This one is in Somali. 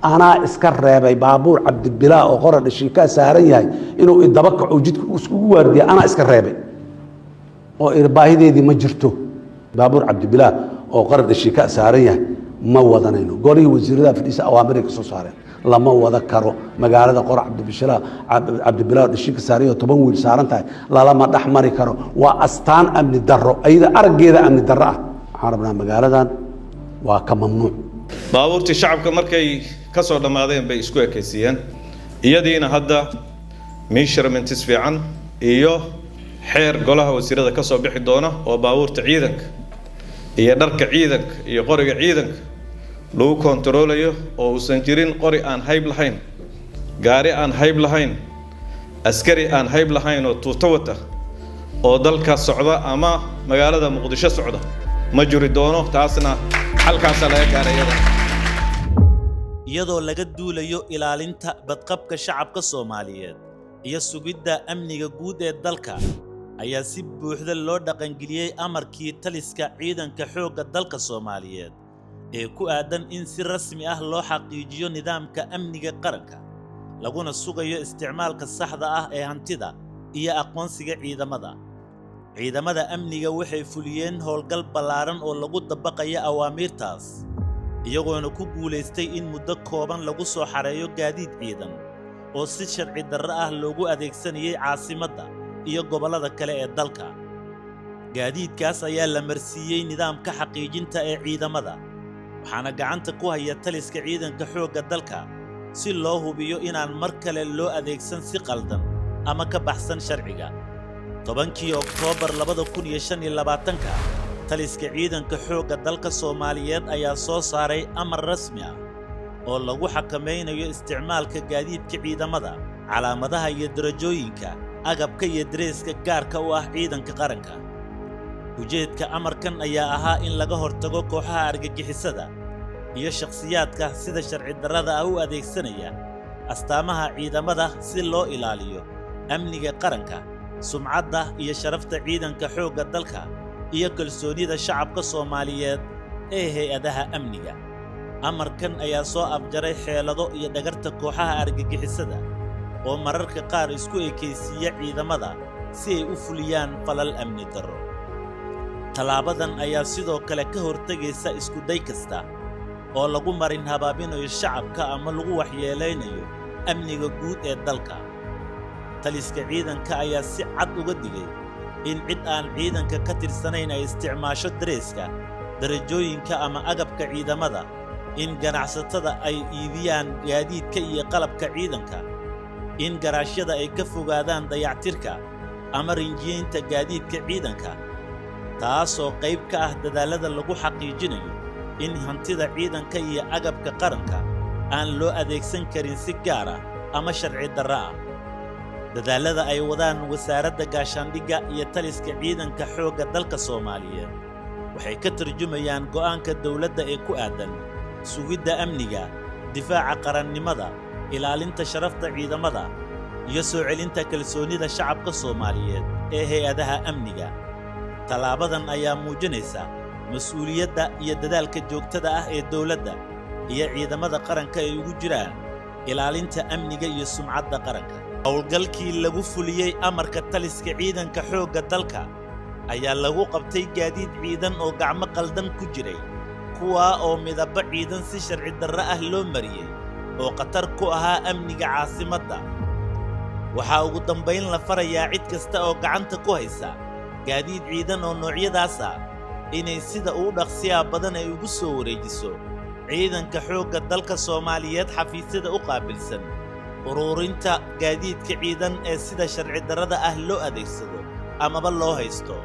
أنا إسكرّابي بابور عبد البلاء وقرن الشيكا سارية إنه الدبكة وجدك وردي أنا إسكرّابي وإرباهي دي مجرته بابور عبد البلاء وقرن الشيكا سارية ما وضنينه قولي وزير ذا في الإساء أوامريك سوسارين لما وذكروا مقالة قرى عبد البلاء الشيكا سارية وطبنويل سارنتها لا لما دحمري كرو وأستان أمن الدرو أيضا أرقى إذا أمن الدراء حاربنا مقالة وكم ممنوع baabuurtii shacabka markay ka soo dhamaadeen bay isku ekeysiyeen iyadiina hadda measurements fiican iyo xeer golaha wasiirada ka soo bixi doona oo baabuurta ciidanka iyo dharka ciidanka iyo qoriga ciidanka lagu kontroolayo oo uusan jirin qori aan hayb lahayn gaari aan hayb lahayn askari aan hayb lahayn oo tuuto wata oo dalka socda ama magaalada muqdisho socda ma jiri doono taasna halkaas laga gaarayada iyadoo laga duulayo ilaalinta badqabka shacabka Soomaaliyeed iyo sugidda amniga guud ee dalka ayaa si buuxda loo dhaqangeliyay amarkii taliska ciidanka xoogga dalka Soomaaliyeed ee ku aadan in si rasmi ah loo xaqiijiyo nidaamka amniga qaranka laguna sugayo isticmaalka saxda ah ee hantida iyo aqoonsiga ciidamada amniga waxay fuliyeen howlgal ballaaran oo lagu dabaqayo awaamirtaas iyagoona ku guuleystay in muddo kooban lagu soo xareeyo gaadiid ciidan oo si sharci darro ah loogu adeegsanayay caasimadda iyo gobollada kale ee dalka gaadiidkaas ayaa la marsiiyey nidaamka xaqiijinta ee ciidamada waxaana gacanta ku haya taliska ciidanka xoogga dalka si loo hubiyo inaan mar kale loo adeegsan si qaldan ama ka baxsan sharciga 10 Oktoobar 2025 taliska ciidanka xoogga dalka Soomaaliyeed ayaa soo saaray amar rasmi ah oo lagu xakameynayo isticmaalka gaadiidka ciidamada calaamadaha iyo darajooyinka agabka iyo dareeska gaarka u ah ciidanka qaranka ujeedka amarkan ayaa ahaa in laga hortago kooxaha argagixisada iyo shakhsiyaadka sida sharci darrada ah u adeegsanaya astaamaha ciidamada si loo ilaaliyo amniga qaranka sumcadda iyo sharafta ciidanka xoogga dalka iyo kalsoonida shacabka Soomaaliyeed ee hay'adaha amniga amarkan ayaa soo afjaray xeelado iyo dhagarta kooxaha argagixisada oo mararka qaar isku ekeysiya ciidamada si ay u fuliyaan falal amni darro talaabadan ayaa sidoo kale ka hortagaysa isku day kasta oo lagu marin habaabinayo shacabka ama lagu waxyeeleynayo amniga guud ee dalka taliska ciidanka ayaa si cad uga digay in cid aan ciidanka ka tirsanayn ay isticmaasho dareeska darajooyinka ama agabka ciidamada in ganacsatada ay iibiyaan gaadiidka iyo qalabka ciidanka in garaashyada ay ka fogaadaan dayactirka ama rinjiyeynta gaadiidka ciidanka taasoo qayb ka ah dadaalada lagu xaqiijinayo in hantida ciidanka iyo agabka qaranka aan loo adeegsan karin si gaar ah ama sharci darro ah dadaalada ay wadaan wasaaradda gaashaandhigga iyo taliska ciidanka xoogga dalka Soomaaliyeed waxay ka tarjumayaan go'aanka dawladda ee ku aadan sugidda amniga difaaca qarannimada ilaalinta sharafta ciidamada iyo soo celinta kalsoonida shacabka Soomaaliyeed ee hay'adaha amniga talaabadan ayaa muujinaysa mas'uuliyadda iyo dadaalka joogtada ah ee dawladda iyo ciidamada qaranka ay ugu jiraan ilaalinta amniga iyo sumcadda qaranka howlgalkii lagu fuliyey amarka taliska ciidanka xoogga dalka ayaa lagu qabtay gaadiid ciidan oo gacmo qaldan ku jiray kuwa oo midaba ciidan si sharci darro ah loo mariyay oo qatar ku ahaa amniga caasimadda waxaa ugu dambayn la farayaa cid kasta oo gacanta ku haysa gaadiid ciidan oo noocyadaas ah inay sida uu dhaqsiyaa badan ay ugu soo wareejiso ciidanka xoogga dalka Soomaaliyeed xafiisyada u qaabilsan ururinta gaadiidka ciidan ee sida sharci darrada ah loo adeegsado amaba loo haysto